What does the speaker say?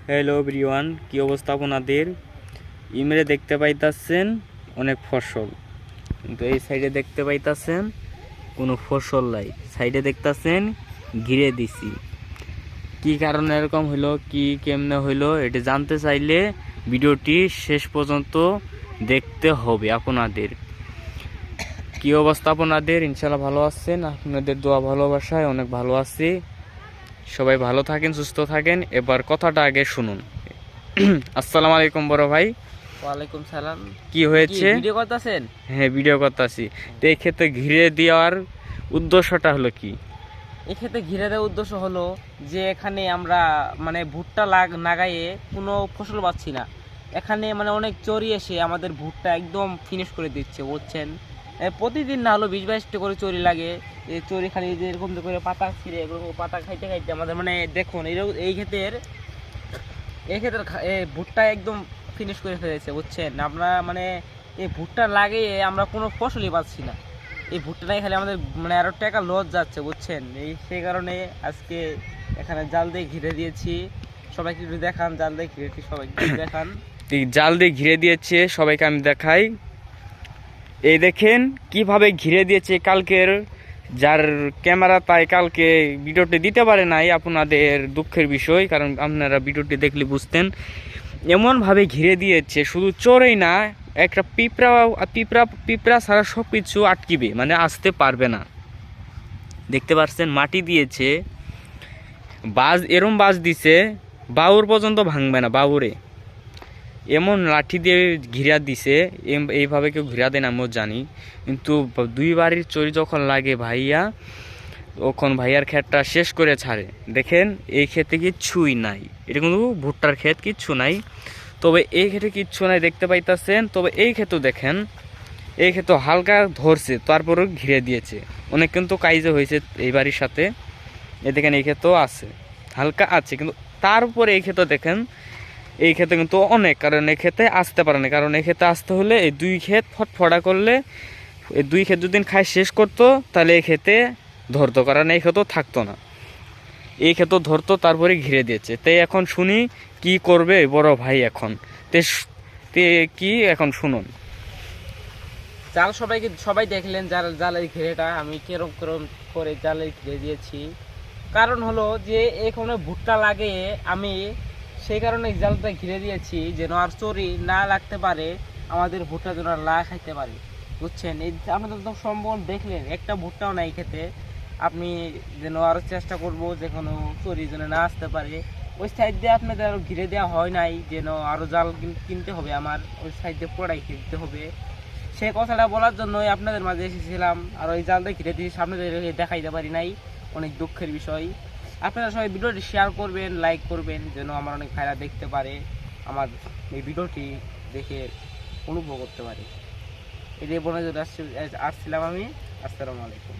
Hello everyone, কি অবস্থা আপনাদের? ইমরে দেখতে পাইতাছেন অনেক ফসল, কিন্তু এই সাইডে দেখতে পাইতাছেন কোনো ফসল নাই। সাইডে দেখতাছেন ঘিরে দিছি। কি কারণে এরকম হইলো, কি কেমনে হইলো, এটা জানতে চাইলে ভিডিওটি শেষ পর্যন্ত দেখতে হবে আপনাদের। কি অবস্থা আপনাদের? ইনশাল্লাহ ভালো আছেন? আপনাদের দোয়া ভালোবাসায় অনেক ভালো আছি। সবাই ভালো থাকেন, সুস্থ থাকেন। এবার কথাটা আগে শুনুন। আসসালামু আলাইকুম বড় ভাই। ওয়ালাইকুম সালাম। কি হয়েছে? ভিডিও করতেছেন? হ্যাঁ, ভিডিও করতেছি। তো এই ক্ষেত্রে ঘিরে দেওয়ার উদ্দেশ্যটা হলো কি? এক্ষেত্রে ঘিরে দেওয়ার উদ্দেশ্য হলো যে এখানে আমরা মানে ভুট্টা লাগাইয়ে কোনো ফসল পাচ্ছি না। এখানে মানে অনেক চরি এসে আমাদের ভুট্টা একদম ফিনিশ করে দিচ্ছে, বুঝছেন। প্রতিদিন না হলো 20-22টা করে চরি লাগে। এই চরি খালি যে এরকম করে পাতা ছিঁড়ে এরকম পাতা খাইতে খাইতে আমাদের মানে দেখুন এই ক্ষেতের ভুট্টা একদম ফিনিশ করে ফেলেছে, বুঝছেন। আমরা মানে এই ভুট্টা লাগিয়ে আমরা কোনো ফসলই পাচ্ছি না। এই ভুট্টাটাই খালি আমাদের মানে আরো টাকা লস যাচ্ছে, বুঝছেন। সেই কারণে আজকে এখানে জাল দিয়ে ঘিরে দিয়েছি। সবাইকে একটু দেখান, জাল দিয়ে ঘিরেছি, সবাইকে দেখান। জাল দিয়ে ঘিরে দিয়েছে, সবাইকে আমি দেখাই। এই দেখেন কিভাবে ঘিরে দিয়েছে। কালকের যার ক্যামেরা তাই কালকে ভিডিওটি দিতে পারে নাই, আপনাদের দুঃখের বিষয়, কারণ আপনারা ভিডিওটি দেখলে বুঝতেন। এমনভাবে ঘিরে দিয়েছে, শুধু চোরেই না, একটা পিঁপড়া পিঁপড়া পিঁপড়া ছাড়া সব কিছু আটকিবে, মানে আসতে পারবে না। দেখতে পাচ্ছেন মাটি দিয়েছে, এরম বাজ দিছে, বাউর পর্যন্ত ভাঙবে না, বাউরে এমন লাঠি দিয়ে ঘিরা দিছে। এইভাবে কেউ ঘিরা দেয় না আমিও জানি, কিন্তু দুই বাড়ির চুরি যখন লাগে ভাইয়া, তখন ভাইয়ার ক্ষেতটা শেষ করে ছাড়ে। দেখেন এই ক্ষেতে কিচ্ছুই নাই, এটা কিন্তু ভুট্টার ক্ষেত, কিচ্ছু নাই। তবে এই ক্ষেতে কিচ্ছু নাই দেখতে পাইতাছেন। তবে এই ক্ষেতও দেখেন, এই ক্ষেত হালকা ধরছে, তারপরেও ঘিরে দিয়েছে। অনেক কিন্তু কাইজে হয়েছে এই বাড়ির সাথে। এ দেখেন এই ক্ষেতও আছে, হালকা আছে, কিন্তু তারপরে এই ক্ষেত দেখেন, এই ক্ষেতে কিন্তু অনেক, কারণ এই ক্ষেতে আসতে পারে না। কারণ এই ক্ষেতে আসতে হলে এই দুই ক্ষেত ফটফটা করলে, এই দুই ক্ষেত যদি খাই শেষ করতো তাহলে এই ক্ষেতে ধরতো, কারণ এই ক্ষেতও থাকতো না। এই ক্ষেতও ধরতো, তারপরে ঘিরে দিয়েছে। তাই এখন শুনি কি করবে বড় ভাই এখন। তে কি এখন শুনুন। জাল সবাই দেখলেন জালের ঘিরেটা আমি কিরকম করে জালে ঘিরে দিয়েছি। কারণ হলো যে এখানে ভুট্টা লাগে আমি, সেই কারণে জালটা ঘিরে দিয়েছি, যেন আর চুরি না লাগতে পারে, আমাদের ভুট্টা যেন না খাইতে পারে, বুঝছেন। এই আপনাদের তো সম্ভব দেখলেন একটা ভুট্টাও নাই খেতে। আপনি যেন আরো চেষ্টা করব যে কোনো চুরি যেন না আসতে পারে। ওই সাইড দিয়ে আপনাদের আরো ঘিরে দেওয়া হয় নাই, যেন আরো জাল কিনতে হবে, আমার ওই সাইড দিয়ে পোড়াই কিনতে হবে। সেই কথাটা বলার জন্যই আপনাদের মাঝে এসেছিলাম। আর ওই জাল দিয়ে ঘিরে দিয়ে সামনে দেখাইতে পারি নাই, অনেক দুঃখের বিষয়। আপনারা সবাই ভিডিওটি শেয়ার করবেন, লাইক করবেন, যেন আমার অনেক ভাইরা দেখতে পারে, আমার এই ভিডিওটি দেখে অনুভব করতে পারে। এটাই বলে আসছিলাম আমি। আসসালামু আলাইকুম।